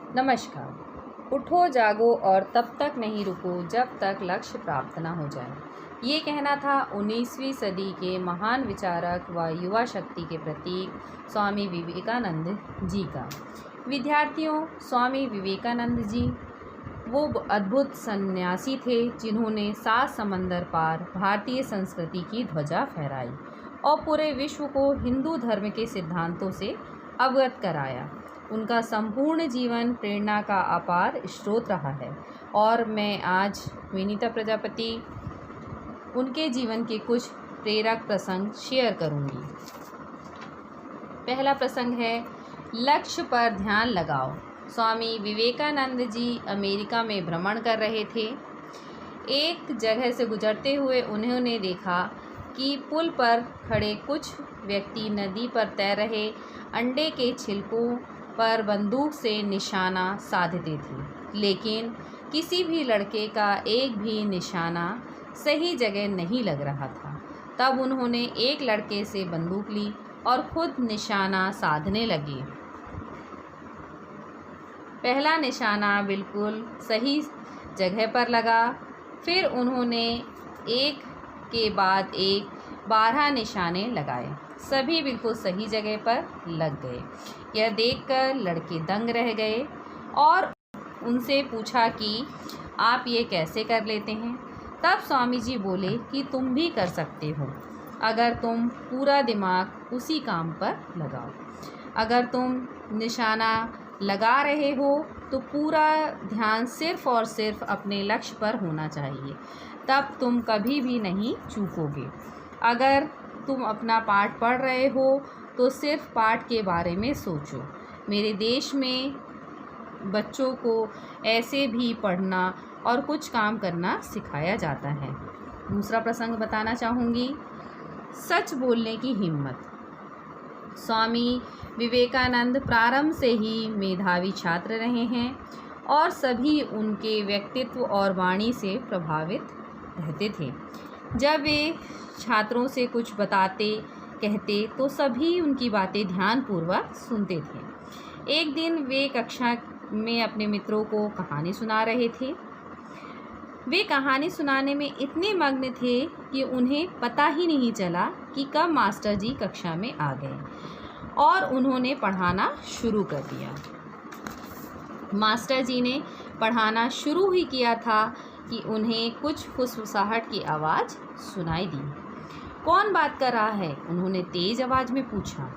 नमस्कार। उठो जागो और तब तक नहीं रुको जब तक लक्ष्य प्राप्त न हो जाए। ये कहना था 19वीं सदी के महान विचारक व युवा शक्ति के प्रतीक स्वामी विवेकानंद जी का। विद्यार्थियों, स्वामी विवेकानंद जी वो अद्भुत सन्यासी थे जिन्होंने 7 समंदर पार भारतीय संस्कृति की ध्वजा फहराई और पूरे विश्व को हिंदू धर्म के सिद्धांतों से अवगत कराया। उनका संपूर्ण जीवन प्रेरणा का अपार स्रोत रहा है और मैं आज विनीता प्रजापति उनके जीवन के कुछ प्रेरक प्रसंग शेयर करूंगी। पहला प्रसंग है, लक्ष्य पर ध्यान लगाओ। स्वामी विवेकानंद जी अमेरिका में भ्रमण कर रहे थे। एक जगह से गुजरते हुए उन्होंने देखा कि पुल पर खड़े कुछ व्यक्ति नदी पर तैर रहे अंडे के छिलकों पर बंदूक से निशाना साधते थे, लेकिन किसी भी लड़के का एक भी निशाना सही जगह नहीं लग रहा था। तब उन्होंने एक लड़के से बंदूक ली और खुद निशाना साधने लगे। पहला निशाना बिल्कुल सही जगह पर लगा। फिर उन्होंने एक के बाद एक 12 निशाने लगाए, सभी बिल्कुल सही जगह पर लग गए। यह देखकर लड़के दंग रह गए और उनसे पूछा कि आप ये कैसे कर लेते हैं। तब स्वामी जी बोले कि तुम भी कर सकते हो अगर तुम पूरा दिमाग उसी काम पर लगाओ। अगर तुम निशाना लगा रहे हो तो पूरा ध्यान सिर्फ और सिर्फ अपने लक्ष्य पर होना चाहिए, तब तुम कभी भी नहीं चूकोगे। अगर तुम अपना पाठ पढ़ रहे हो तो सिर्फ पाठ के बारे में सोचो। मेरे देश में बच्चों को ऐसे भी पढ़ना और कुछ काम करना सिखाया जाता है। दूसरा प्रसंग बताना चाहूँगी, सच बोलने की हिम्मत। स्वामी विवेकानंद प्रारंभ से ही मेधावी छात्र रहे हैं और सभी उनके व्यक्तित्व और वाणी से प्रभावित रहते थे। जब वे छात्रों से कुछ बताते कहते तो सभी उनकी बातें ध्यानपूर्वक सुनते थे। एक दिन वे कक्षा में अपने मित्रों को कहानी सुना रहे थे। वे कहानी सुनाने में इतने मग्न थे कि उन्हें पता ही नहीं चला कि कब मास्टर जी कक्षा में आ गए और उन्होंने पढ़ाना शुरू कर दिया। मास्टर जी ने पढ़ाना शुरू ही किया था कि उन्हें कुछ फुसफुसाहट की आवाज़ सुनाई दी। कौन बात कर रहा है? उन्होंने तेज़ आवाज़ में पूछा।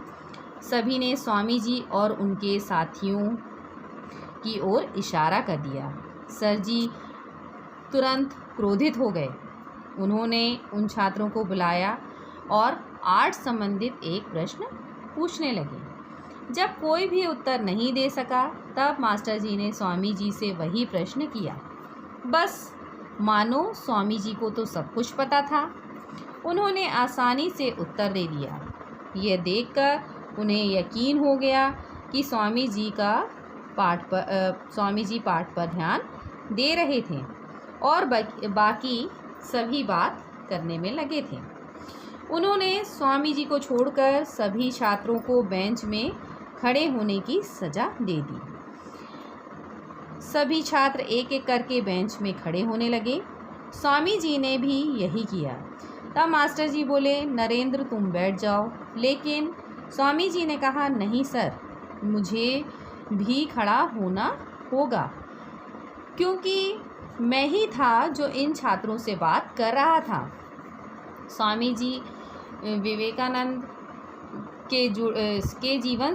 सभी ने स्वामी जी और उनके साथियों की ओर इशारा कर दिया। सर जी तुरंत क्रोधित हो गए। उन्होंने उन छात्रों को बुलाया और आर्ट संबंधित एक प्रश्न पूछने लगे। जब कोई भी उत्तर नहीं दे सका तब मास्टर जी ने स्वामी जी से वही प्रश्न किया। बस मानो स्वामी जी को तो सब कुछ पता था। उन्होंने आसानी से उत्तर दे दिया। यह देखकर उन्हें यकीन हो गया कि स्वामी जी पाठ पर ध्यान दे रहे थे और बाकी सभी बात करने में लगे थे। उन्होंने स्वामी जी को छोड़कर सभी छात्रों को बेंच में खड़े होने की सज़ा दे दी। सभी छात्र एक एक करके बेंच में खड़े होने लगे। स्वामी जी ने भी यही किया। तब मास्टर जी बोले, नरेंद्र तुम बैठ जाओ। लेकिन स्वामी जी ने कहा, नहीं सर, मुझे भी खड़ा होना होगा क्योंकि मैं ही था जो इन छात्रों से बात कर रहा था। स्वामी जी विवेकानंद के जीवन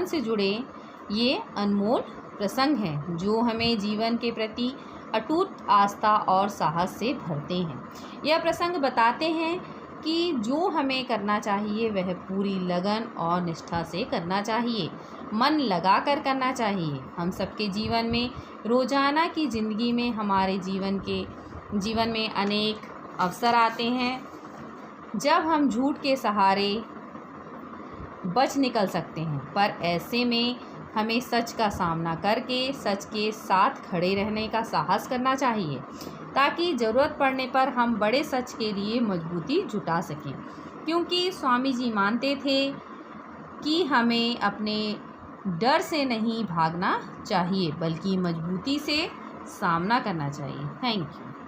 से जुड़े ये अनमोल प्रसंग हैं जो हमें जीवन के प्रति अटूट आस्था और साहस से भरते हैं। यह प्रसंग बताते हैं कि जो हमें करना चाहिए वह पूरी लगन और निष्ठा से करना चाहिए, मन लगा कर करना चाहिए। हम सबके जीवन में, रोज़ाना की ज़िंदगी में, हमारे जीवन में अनेक अवसर आते हैं जब हम झूठ के सहारे बच निकल सकते हैं, पर ऐसे में हमें सच का सामना करके सच के साथ खड़े रहने का साहस करना चाहिए ताकि ज़रूरत पड़ने पर हम बड़े सच के लिए मजबूती जुटा सकें। क्योंकि स्वामी जी मानते थे कि हमें अपने डर से नहीं भागना चाहिए बल्कि मजबूती से सामना करना चाहिए। Thank you.